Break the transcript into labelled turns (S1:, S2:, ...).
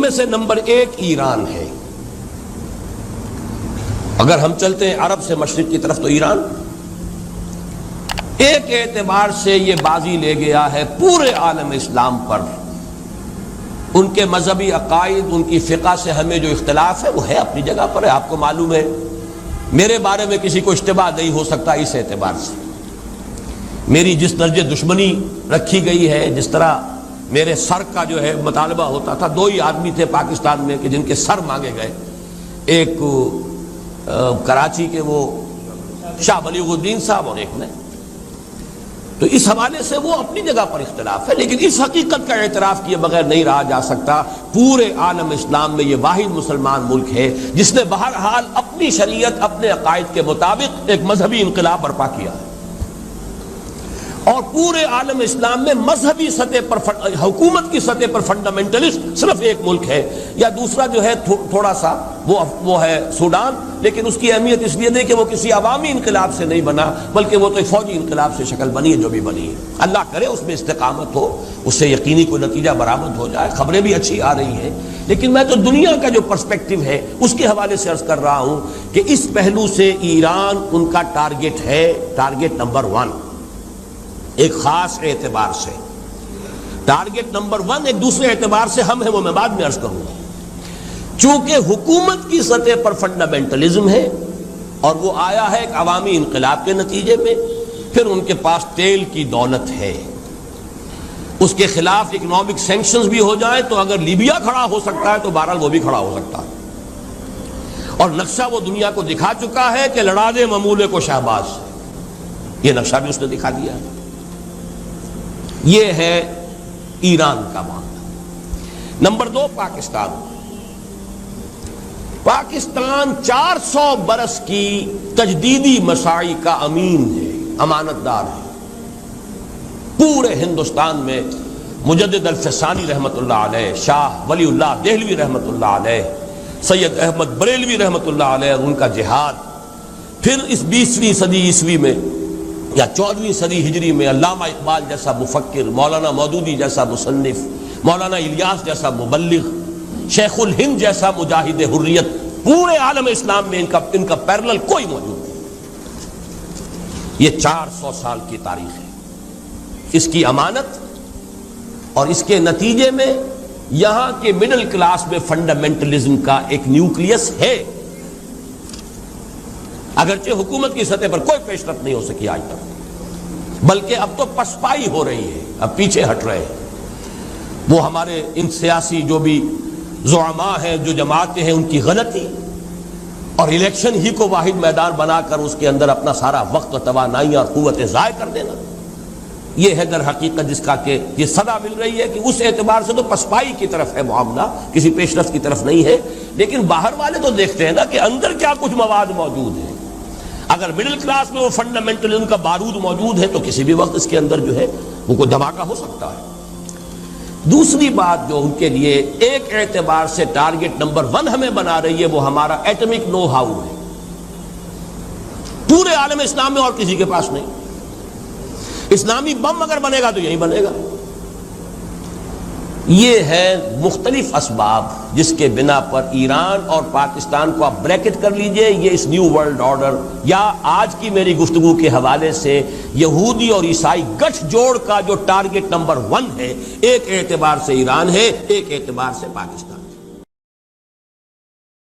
S1: میں سے نمبر 1 ایران ہے. اگر ہم چلتے ہیں عرب سے مشرق کی طرف تو ایران ایک اعتبار سے یہ بازی لے گیا ہے پورے عالم اسلام پر. ان کے مذہبی عقائد، ان کی فقہ سے ہمیں جو اختلاف ہے وہ ہے اپنی جگہ پر ہے. آپ کو معلوم ہے میرے بارے میں کسی کو اشتباہ نہیں ہو سکتا اس اعتبار سے. میری جس درجے دشمنی رکھی گئی ہے، جس طرح میرے سر کا جو ہے مطالبہ ہوتا تھا، 2 ہی آدمی تھے پاکستان میں کہ جن کے سر مانگے گئے. ایک کراچی کے وہ شاہ بلیغ الدین صاحب اور ایک نے. تو اس حوالے سے وہ اپنی جگہ پر اختلاف ہے، لیکن اس حقیقت کا اعتراف کیے بغیر نہیں رہا جا سکتا. پورے عالم اسلام میں یہ واحد مسلمان ملک ہے جس نے بہرحال اپنی شریعت، اپنے عقائد کے مطابق ایک مذہبی انقلاب برپا کیا ہے. اور پورے عالم اسلام میں مذہبی سطح پر، حکومت کی سطح پر فنڈامنٹلسٹ صرف ایک ملک ہے، یا دوسرا جو ہے تھوڑا سا وہ ہے سوڈان. لیکن اس کی اہمیت اس لیے نہیں کہ وہ کسی عوامی انقلاب سے نہیں بنا، بلکہ وہ تو ایک فوجی انقلاب سے شکل بنی ہے جو بھی بنی ہے. اللہ کرے اس میں استقامت ہو، اس سے یقینی کوئی نتیجہ برآمد ہو جائے. خبریں بھی اچھی آ رہی ہیں، لیکن میں تو دنیا کا جو پرسپیکٹو ہے اس کے حوالے سے عرض کر رہا ہوں کہ اس پہلو سے ایران ان کا ٹارگٹ ہے، ٹارگٹ نمبر 1 ایک خاص اعتبار سے. ٹارگٹ نمبر 1 ایک دوسرے اعتبار سے ہم ہیں، وہ میں بعد میں عرض کروں گا. چونکہ حکومت کی سطح پر فنڈامنٹلزم ہے اور وہ آیا ہے ایک عوامی انقلاب کے نتیجے میں، پھر ان کے پاس تیل کی دولت ہے. اس کے خلاف اکنامک سینکشنز بھی ہو جائیں تو اگر لیبیا کھڑا ہو سکتا ہے تو بہرحال وہ بھی کھڑا ہو سکتا ہے. اور نقشہ وہ دنیا کو دکھا چکا ہے کہ لڑا دے ممولے کو شہباز. یہ نقشہ بھی اس نے دکھا دیا ہے. یہ ہے ایران کا معاملہ. نمبر 2 پاکستان. پاکستان 400 برس کی تجدیدی مساعی کا امین ہے، امانت دار ہے. پورے ہندوستان میں مجدد الفسانی رحمۃ اللہ علیہ، شاہ ولی اللہ دہلوی رحمۃ اللہ علیہ، سید احمد بریلوی رحمۃ اللہ علیہ اور ان کا جہاد. پھر اس 20ویں صدی عیسوی میں یا 14ویں صدی ہجری میں علامہ اقبال جیسا مفکر، مولانا مودودی جیسا مصنف، مولانا الیاس جیسا مبلغ، شیخ الہند جیسا مجاہد حریت. پورے عالم اسلام میں ان کا پیرلل کوئی موجود نہیں. یہ 400 سال کی تاریخ ہے. اس کی امانت اور اس کے نتیجے میں یہاں کے مڈل کلاس میں فنڈامنٹلزم کا ایک نیوکلیس ہے. اگرچہ حکومت کی سطح پر کوئی پیش رفت نہیں ہو سکی آج تک، بلکہ اب تو پسپائی ہو رہی ہے، اب پیچھے ہٹ رہے ہیں. وہ ہمارے ان سیاسی جو بھی زعماء ہیں، جو جماعتیں ہیں، ان کی غلطی اور الیکشن ہی کو واحد میدان بنا کر اس کے اندر اپنا سارا وقت و توانائی اور قوتیں ضائع کر دینا، یہ ہے در حقیقت جس کا کہ یہ صدا مل رہی ہے کہ اس اعتبار سے تو پسپائی کی طرف ہے معاملہ، کسی پیش رفت کی طرف نہیں ہے. لیکن باہر والے تو دیکھتے ہیں نا کہ اندر کیا کچھ مواد موجود ہے. اگر مڈل کلاس میں وہ فنڈامنٹلزم کا بارود موجود ہے تو کسی بھی وقت اس کے اندر جو ہے وہ کوئی دھماکہ ہو سکتا ہے. دوسری بات جو ان کے لیے ایک اعتبار سے ٹارگٹ نمبر 1 ہمیں بنا رہی ہے وہ ہمارا ایٹمک نو ہاؤ ہے. پورے عالم اسلام میں اور کسی کے پاس نہیں. اسلامی بم اگر بنے گا تو یہی بنے گا. یہ ہے مختلف اسباب جس کے بنا پر ایران اور پاکستان کو آپ بریکٹ کر لیجئے. یہ اس نیو ورلڈ آرڈر یا آج کی میری گفتگو کے حوالے سے یہودی اور عیسائی گٹھ جوڑ کا جو ٹارگٹ نمبر 1 ہے، ایک اعتبار سے ایران ہے، ایک اعتبار سے پاکستان.